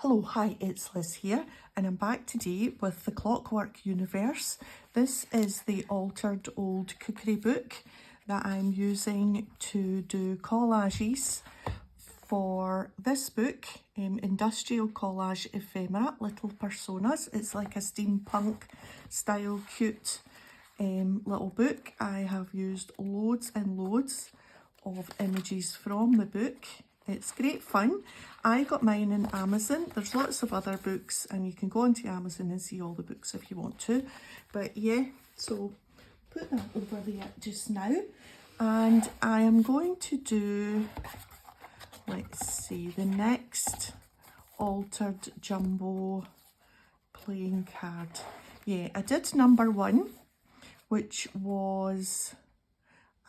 Hello, hi, it's Liz here, and I'm back today with the Clockwork Universe. This is the altered old cookery book that I'm using to do collages for this book, Industrial Collage Ephemera, Little Personas. It's like a steampunk style cute little book. I have used loads and loads of images from the book. It's great fun. I got mine in Amazon. There's lots of other books and you can go onto Amazon and see all the books if you want to. But yeah, so put that over there just now. And I am going to do, let's see, the next altered jumbo playing card. Yeah, I did number 1, which was,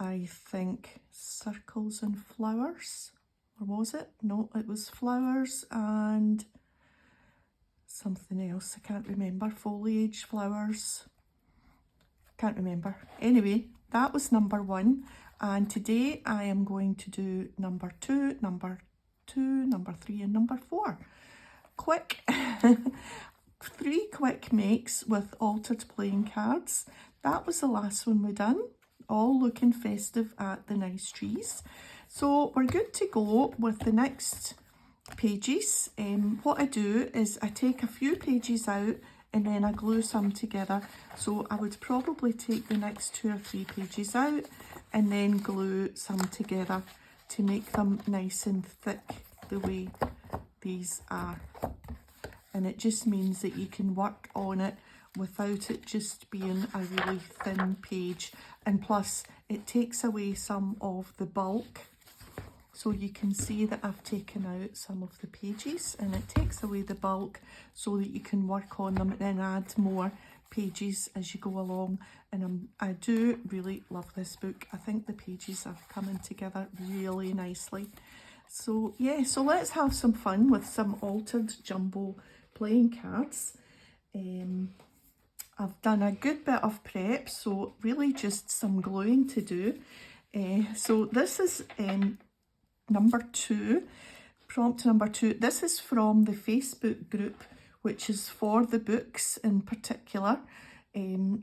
I think, circles and flowers. Or was it? No, it was flowers and something else. I can't remember. Foliage, flowers. Can't remember. Anyway, that was number 1. And today I am going to do number 2, number 3, and number 4. Quick. 3 quick makes with altered playing cards. That was the last one we done. All looking festive at the nice trees. So we're good to go with the next pages. What I do is I take a few pages out and then I glue some together. So I would probably take the next 2 or 3 pages out and then glue some together to make them nice and thick the way these are. And it just means that you can work on it without it just being a really thin page. And plus it takes away some of the bulk. So you can see that I've taken out some of the pages and it takes away the bulk so that you can work on them and then add more pages as you go along. And I do really love this book. I think the pages are coming together really nicely. So yeah, so let's have some fun with some altered jumbo playing cards. I've done a good bit of prep, so really just some gluing to do. So this is number 2, prompt number 2. This is from the Facebook group, which is for the books in particular.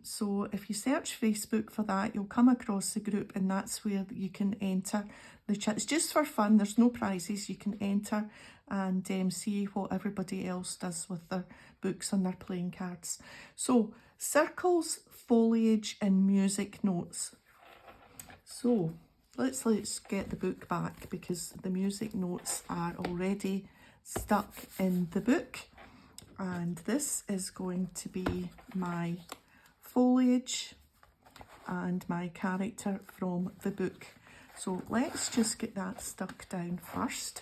So if you search Facebook for that, you'll come across the group and that's where you can enter the chat. It's just for fun, there's no prizes. You can enter and see what everybody else does with their books and their playing cards. So circles, foliage and music notes. So let's get the book back because the music notes are already stuck in the book. And this is going to be my foliage and my character from the book. So let's just get that stuck down first.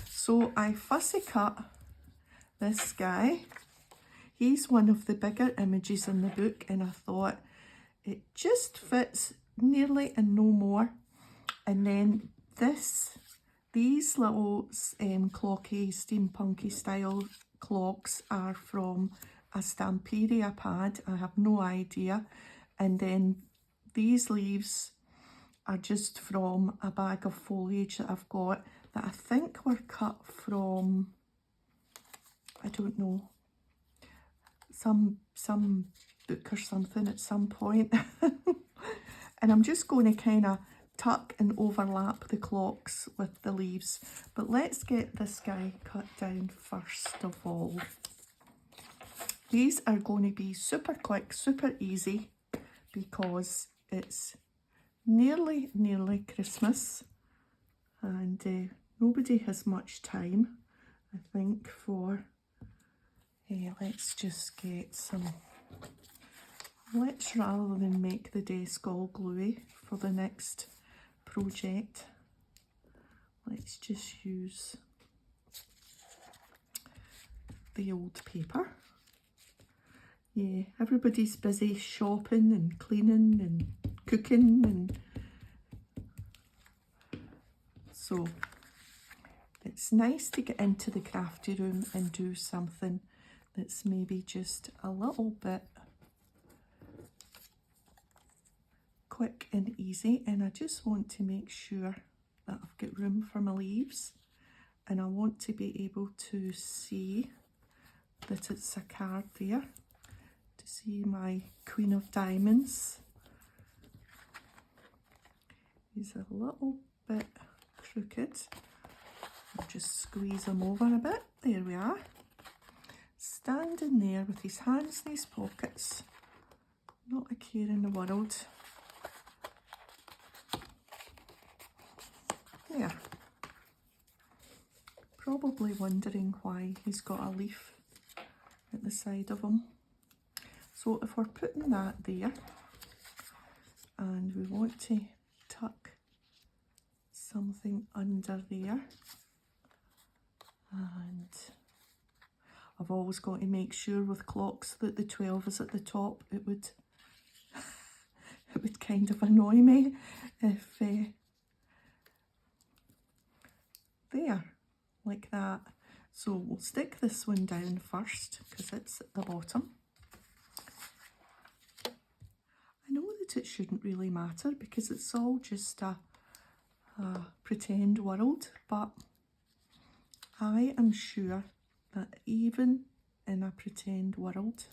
So I fussy cut this guy. He's one of the bigger images in the book and I thought it just fits nearly and no more. And then these little clocky, steampunky style clocks are from a Stamperia pad. I have no idea. And then these leaves are just from a bag of foliage that I've got that I think were cut from, I don't know, some book or something at some point. And I'm just going to kind of tuck and overlap the clocks with the leaves. But let's get this guy cut down first of all. These are going to be super quick, super easy because it's nearly Christmas and nobody has much time, I think, for let's just get some, rather than make the desk all gluey for the next project, let's just use the old paper. Yeah, everybody's busy shopping and cleaning and cooking, and so it's nice to get into the crafty room and do something that's maybe just a little bit quick and easy. And I just want to make sure that I've got room for my leaves and I want to be able to see that it's a card there, to see my Queen of Diamonds. He's a little bit crooked. I'll just squeeze him over a bit. There we are. Standing there with his hands in his pockets, not a care in the world. There. Probably wondering why he's got a leaf at the side of him. So if we're putting that there, and we want to tuck something under there, and I've always got to make sure with clocks that the 12 is at the top. It would it would kind of annoy me if there, like that. So we'll stick this one down first because it's at the bottom. I know that it shouldn't really matter because it's all just a pretend world, but I am sure that even in a pretend world,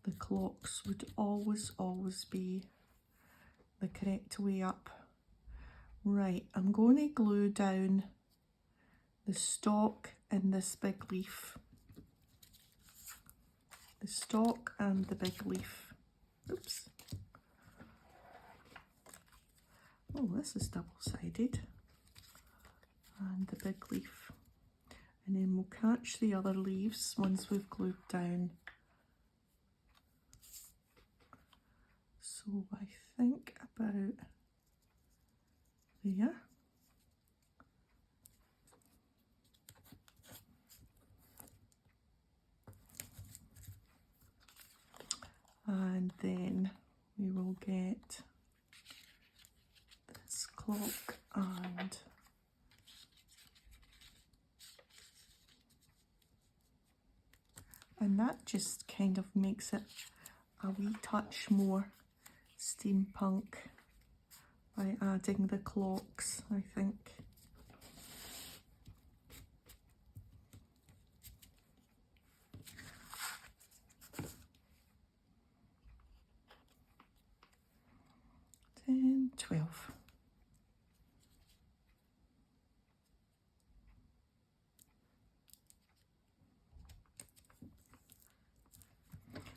the clocks would always be the correct way up. Right, I'm going to glue down the stalk and this big leaf. The stalk and the big leaf. Oops. Oh, this is double-sided. And the big leaf. And then we'll catch the other leaves once we've glued down. So I think about there. And then we will get this clock and that just kind of makes it a wee touch more steampunk by adding the clocks, I think. And 12.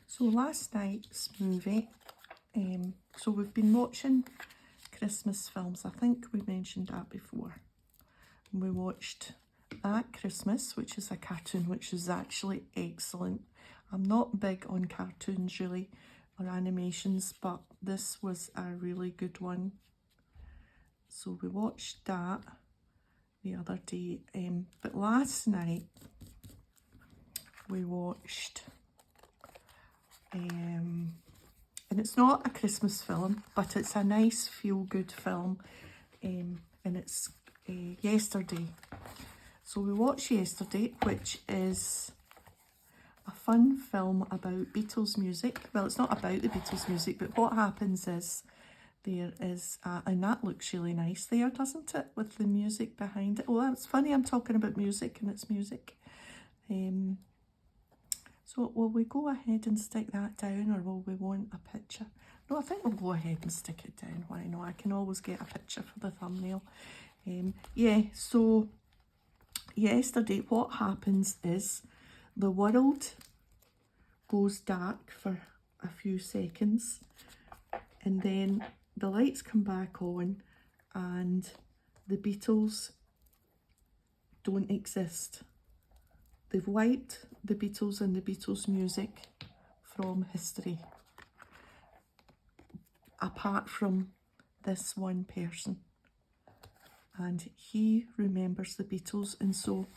So last night's movie, so we've been watching Christmas films. I think we mentioned that before. And we watched That Christmas, which is a cartoon, which is actually excellent. I'm not big on cartoons really, or animations, but this was a really good one. So we watched that the other day, but last night we watched and it's not a Christmas film, but it's a nice feel-good film, and it's Yesterday. So we watched Yesterday, which is a fun film about Beatles music. Well, it's not about the Beatles music, but what happens is there is, and that looks really nice there, doesn't it, with the music behind it. Oh, it's funny, I'm talking about music and it's music. So will we go ahead and stick that down, or will we want a picture? No, I think we'll go ahead and stick it down. Why not? I can always get a picture for the thumbnail. Yeah, so Yesterday, what happens is the world goes dark for a few seconds, and then the lights come back on and the Beatles don't exist. They've wiped the Beatles and the Beatles music from history, apart from this one person. And he remembers the Beatles, and so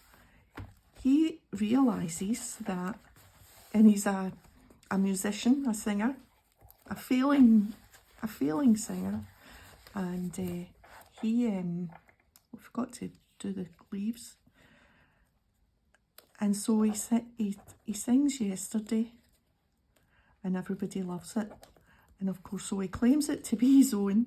he realises that, and he's a musician, a singer, a failing singer, and we forgot to do the leaves. And so he sings Yesterday, and everybody loves it. And of course, so he claims it to be his own,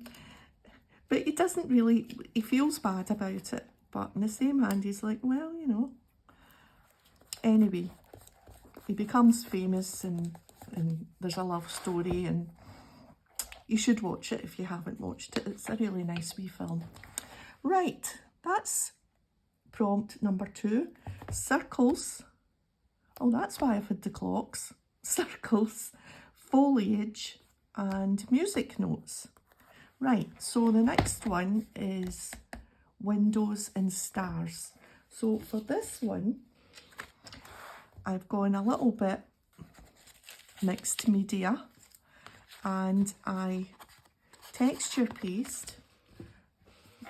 But he doesn't really, he feels bad about it. But in the same hand, he's like, well, you know. Anyway, he becomes famous and there's a love story, and you should watch it if you haven't watched it. It's a really nice wee film. Right, that's prompt number 2. Circles. Oh, that's why I've had the clocks. Circles, foliage, and music notes. Right, so the next one is windows and stars. So for this one, I've gone a little bit mixed media, and I texture paste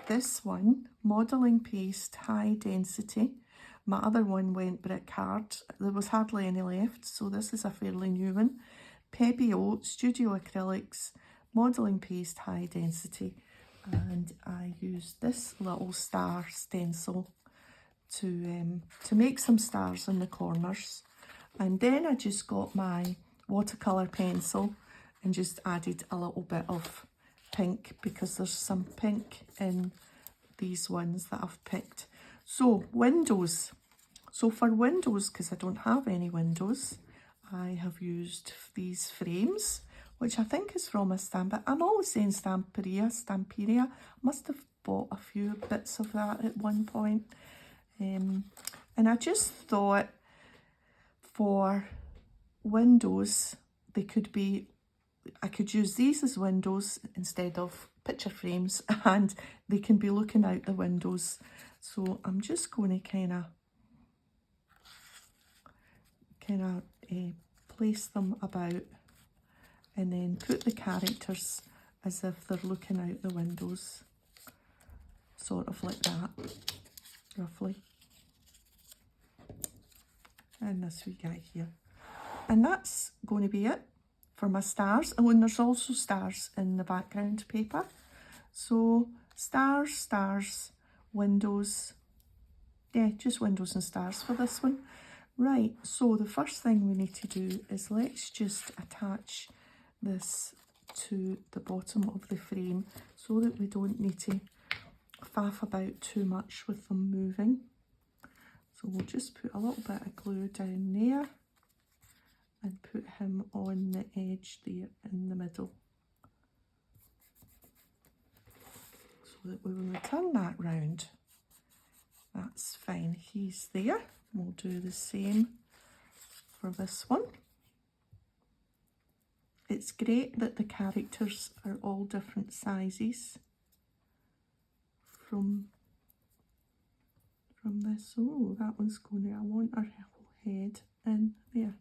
this one, modelling paste, high density. My other one went brick hard. There was hardly any left, so this is a fairly new one. Pebeo, studio acrylics, modelling paste, high density. And I used this little star stencil to make some stars in the corners. And then I just got my watercolour pencil and just added a little bit of pink, because there's some pink in these ones that I've picked. So windows. So for windows, because I don't have any windows, I have used these frames, which I think is from a stamp. I'm always saying Stamperia. Must have bought a few bits of that at one point. And I just thought for windows, they could be, I could use these as windows instead of picture frames, and they can be looking out the windows. So I'm just going to kind of place them about, and then put the characters as if they're looking out the windows, sort of like that, roughly. And this wee guy here. And that's going to be it for my stars. Oh, and there's also stars in the background paper. So stars, stars, windows. Yeah, just windows and stars for this one. Right, so the first thing we need to do is let's just attach this to the bottom of the frame so that we don't need to faff about too much with them moving. So we'll just put a little bit of glue down there and put him on the edge there in the middle. So that when we turn that round, that's fine, he's there. We'll do the same for this one. It's great that the characters are all different sizes from this. Oh, that one's going to, I want her whole head in there.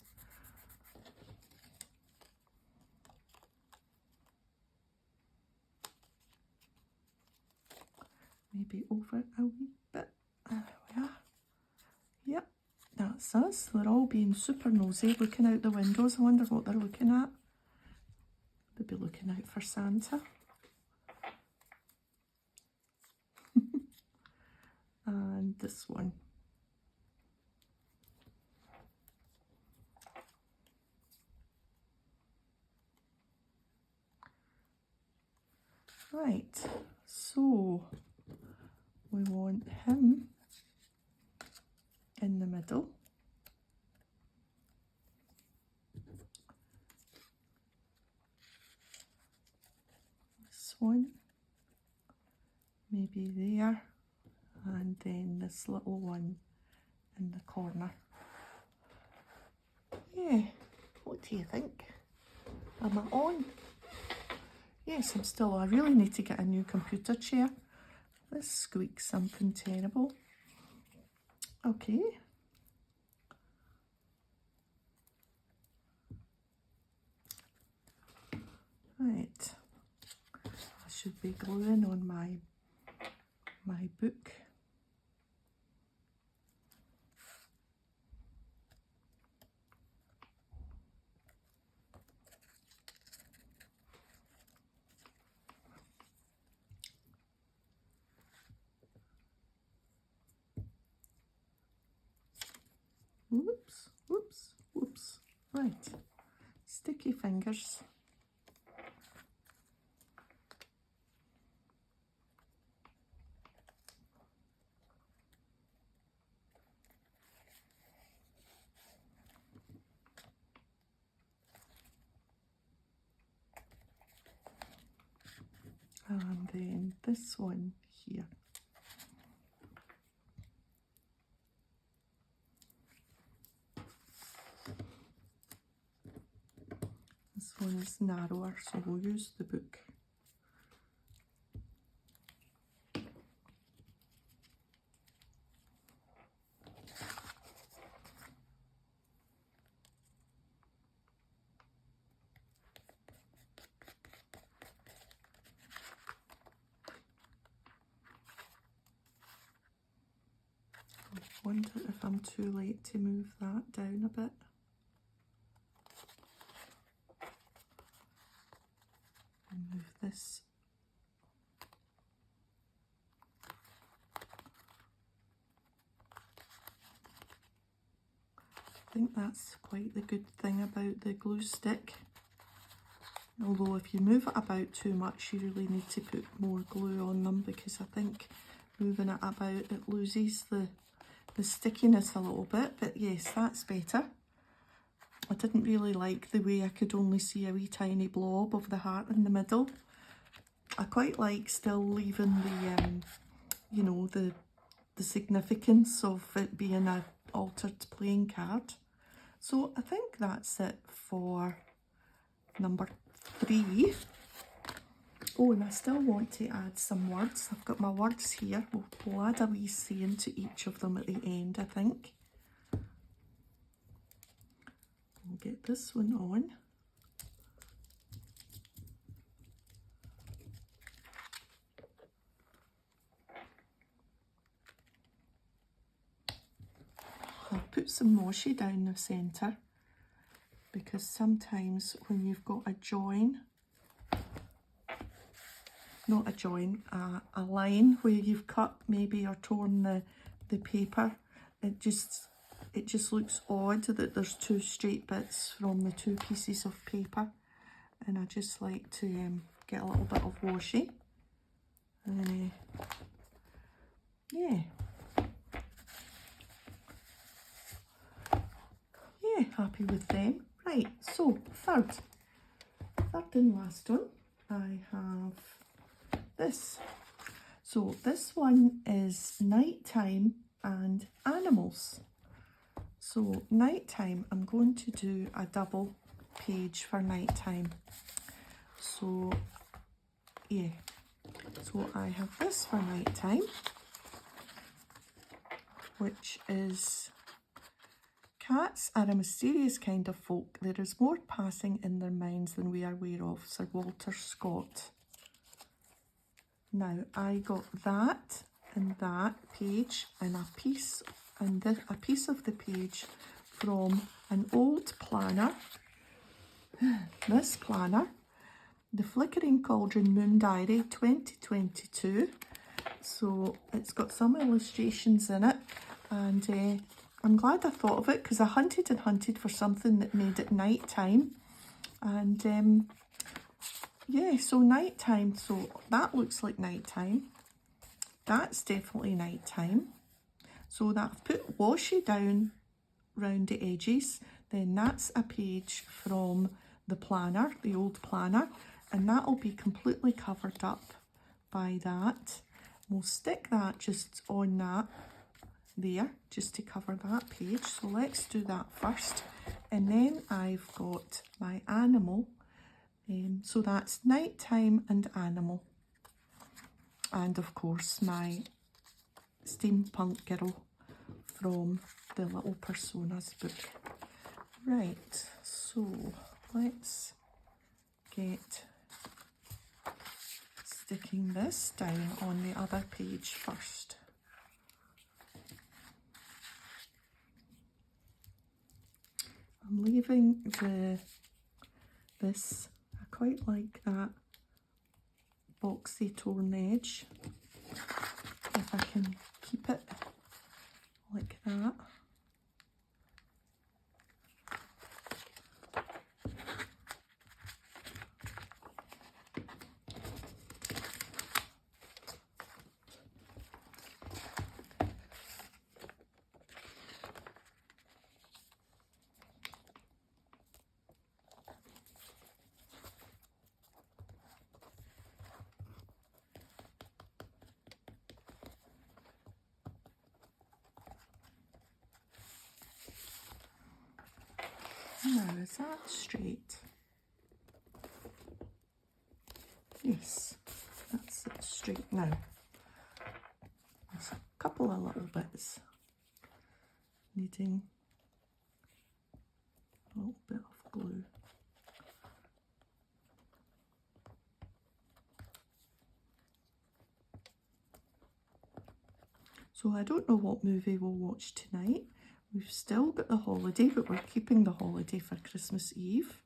Maybe over a wee bit. There we are. Yep, that's us. They're all being super nosy, looking out the windows. I wonder what they're looking at. They'll be looking out for Santa. And this one. Right, so we want him in the middle. This one, maybe there, and then this little one in the corner. Yeah, what do you think? Am I on? Yes, I'm still on. I really need to get a new computer chair. This squeaks something terrible. Okay. Right. I should be gluing on my book. Whoops, whoops, whoops. Right, sticky fingers. and then this one here. This one is narrower, so we'll use the book. I wonder if I'm too late to move that down a bit. And move this. I think that's quite the good thing about the glue stick. Although if you move it about too much, you really need to put more glue on them, because I think moving it about, it loses the stickiness a little bit. But yes, that's better. I didn't really like the way I could only see a wee tiny blob of the heart in the middle. I quite like still leaving the, you know, the significance of it being a altered playing card. So I think that's it for number 3. Oh, and I still want to add some words. I've got my words here. We'll add a wee saying to each of them at the end, I think. We'll get this one on. I'll put some washi down the centre, because sometimes when you've got a join, not a join, a line where you've cut maybe or torn the paper, it just looks odd that there's 2 straight bits from the 2 pieces of paper, and I just like to get a little bit of washi. Yeah, happy with them. Right, so third and last one, I have this. So this one is nighttime and animals. So nighttime, I'm going to do a double page for nighttime. So yeah, so I have this for nighttime, which is: cats are a mysterious kind of folk. There is more passing in their minds than we are aware of. Sir Walter Scott. Now I got that and that page and a piece of the page from an old planner. This planner, the Flickering Cauldron Moon Diary 2022. So it's got some illustrations in it, and I'm glad I thought of it, because I hunted and hunted for something that made it night time. And yeah, so night time, so that looks like night time. That's definitely night time. So that I've put washi down round the edges. Then that's a page from the planner, the old planner, and that'll be completely covered up by that. We'll stick that just on that there, just to cover that page. So let's do that first. And then I've got my animal. So that's nighttime and animal. And of course my steampunk girl from the Little Personas book. Right, so let's get sticking this down on the other page first. I'm leaving this, I quite like that boxy torn edge, if I can keep it like that. Now, is that straight? Yes, that's it straight now. There's a couple of little bits needing a little bit of glue. So I don't know what movie we'll watch tonight. We've still got the holiday, but we're keeping the holiday for Christmas Eve.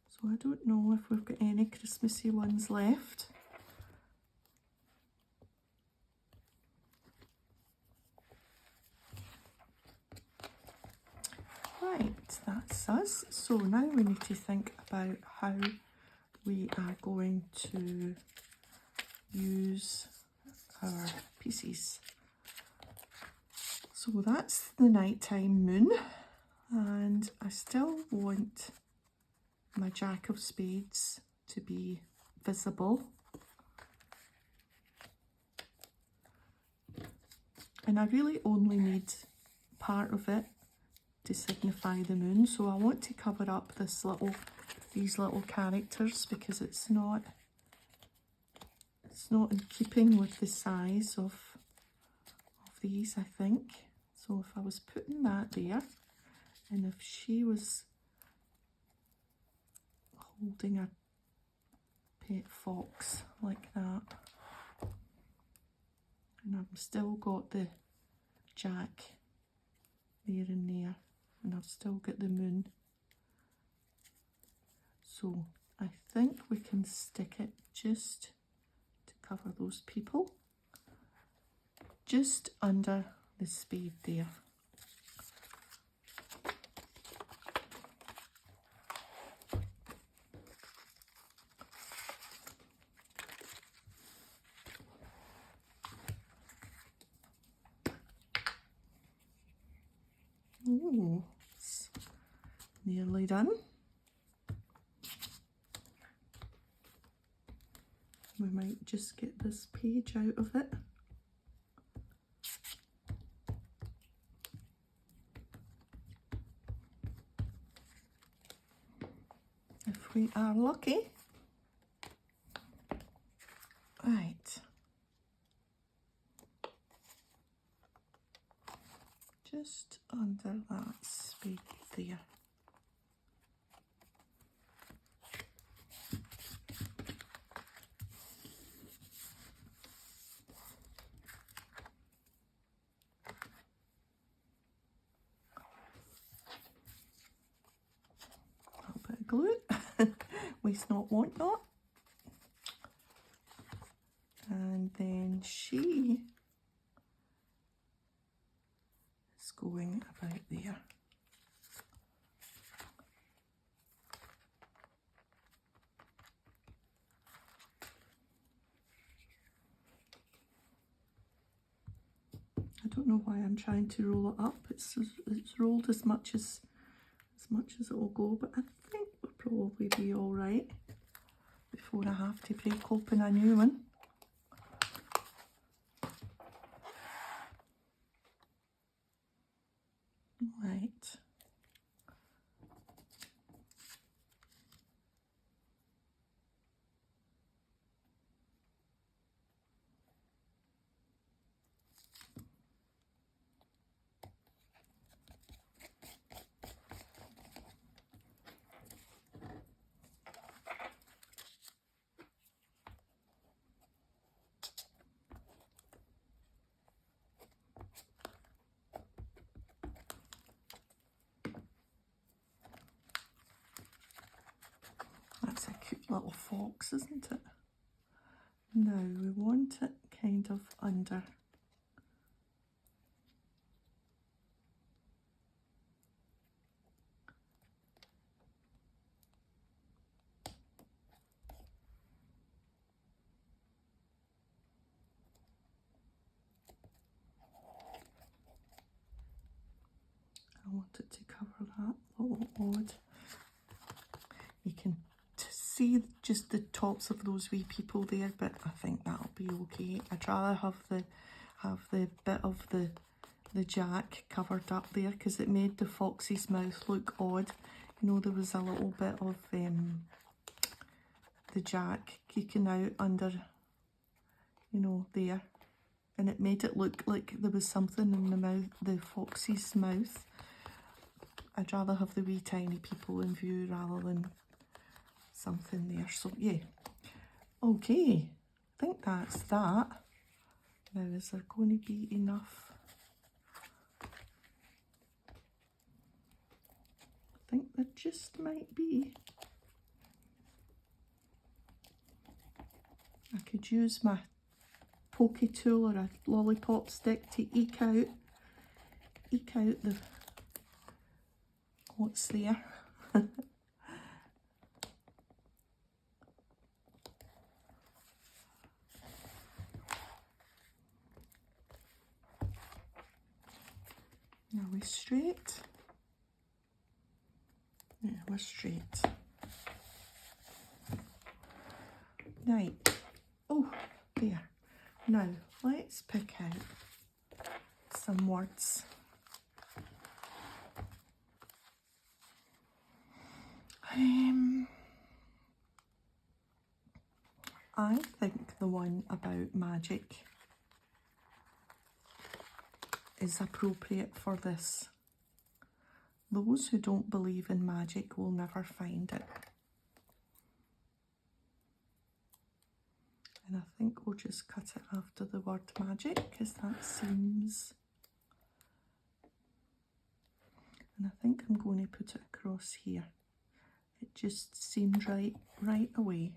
So I don't know if we've got any Christmassy ones left. Right, that's us. So now we need to think about how we are going to use our pieces. So that's the nighttime moon, and I still want my Jack of Spades to be visible. And I really only need part of it to signify the moon, so I want to cover up these little characters because it's not in keeping with the size of these, I think. So if I was putting that there, and if she was holding a pet fox like that, and I've still got the Jack there and there, and I've still got the moon. So I think we can stick it just to cover those people, just under the spade there. Oh, it's nearly done. We might just get this page out of it. If we are lucky. Right. Just under that spade there. A little bit of glue. Waste not, want not. And then she is going about there. I don't know why I'm trying to roll it up. It's rolled as much as it will go, but I think we'll probably be all right before I have to break open a new one. Right. That's a cute little fox, isn't it? Now we want it kind of under. I want it to cover that little odd. You can see just the tops of those wee people there, but I think that'll be okay. I'd rather have the bit of the jack covered up there because it made the fox's mouth look odd. You know, there was a little bit of the jack peeking out under, you know, there, and it made it look like there was something in the mouth, the fox's mouth. I'd rather have the wee tiny people in view rather than something there. So yeah, okay, I think that's that. Now, is there going to be enough? I think there just might be. I could use my pokey tool or a lollipop stick to eke out the what's there. Are we straight? Yeah, we're straight. Right. Oh, there. Now, let's pick out some words. I think the one about magic is appropriate for this. Those who don't believe in magic will never find it. And I think we'll just cut it after the word magic because that seems... And I think I'm going to put it across here. It just seemed right away.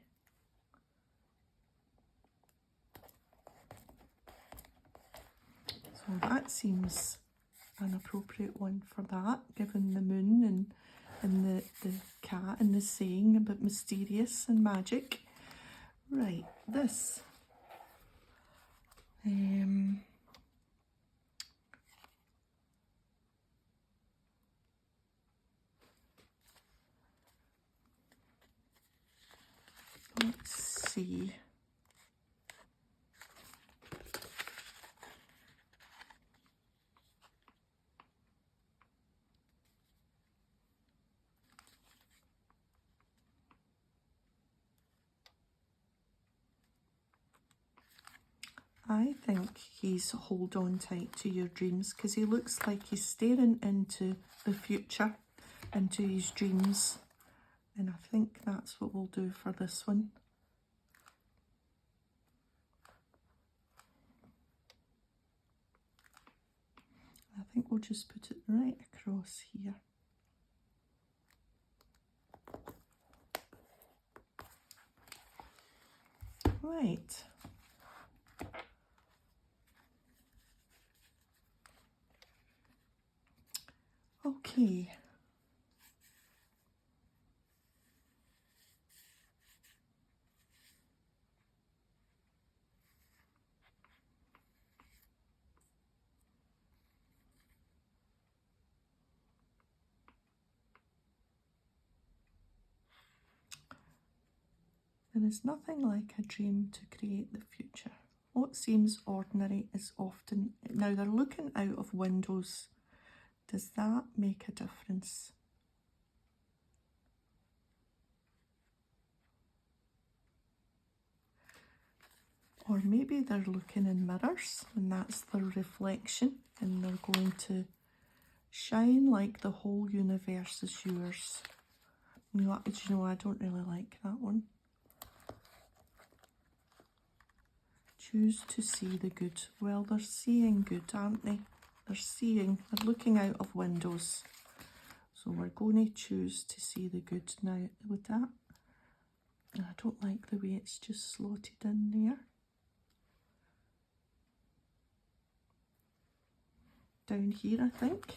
So that seems an appropriate one for that, given the moon and the cat and the saying about mysterious and magic. Right, this. Let's see. I think he's hold on tight to your dreams because he looks like he's staring into the future, into his dreams. And I think that's what we'll do for this one. I think we'll just put it right across here. Right. Okay. There is nothing like a dream to create the future. What seems ordinary is often... Now they're looking out of windows. Does that make a difference? Or maybe they're looking in mirrors and that's their reflection and they're going to shine like the whole universe is yours. You know, I don't really like that one. Choose to see the good. Well, they're seeing good, aren't they? They're looking out of windows. So we're going to choose to see the good now with that. And I don't like the way it's just slotted in there. Down here, I think.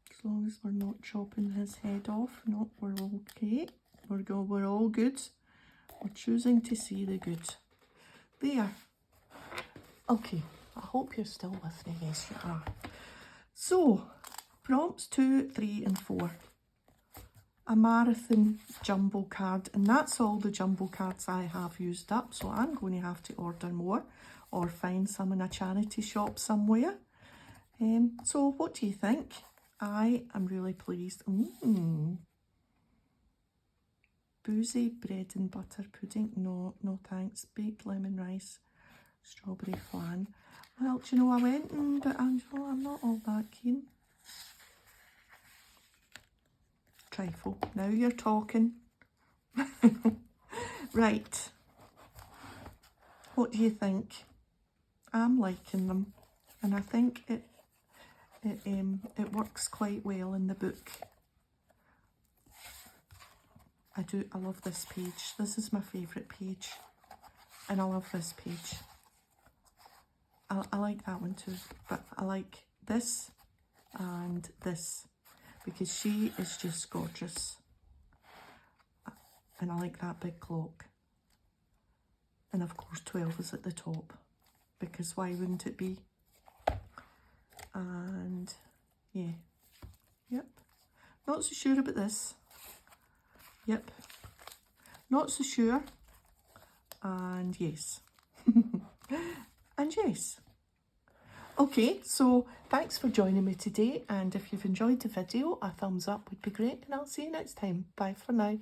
As long as we're not chopping his head off. No, we're okay. We're all good. We're choosing to see the good. There. Okay, I hope you're still with me. Yes, you are. So, prompts 2, 3 and 4. a marathon jumbo card, and that's all the jumbo cards I have used up, so I'm going to have to order more or find some in a charity shop somewhere. So what do you think? I am really pleased. Boozy bread and butter pudding. No, no thanks. Baked lemon rice, strawberry flan. Well, do you know, I went, but I'm not all that keen. Trifle. Now you're talking. Right. What do you think? I'm liking them, and I think it works quite well in the book. I love this page. This is my favourite page, and I love this page. I like that one too, but I like this and this because she is just gorgeous. And I like that big clock. And of course 12 is at the top, because why wouldn't it be? And yeah, yep. Not so sure about this. Yep. Not so sure. And yes. And yes. Okay, so thanks for joining me today, and if you've enjoyed the video, a thumbs up would be great, and I'll see you next time. Bye for now.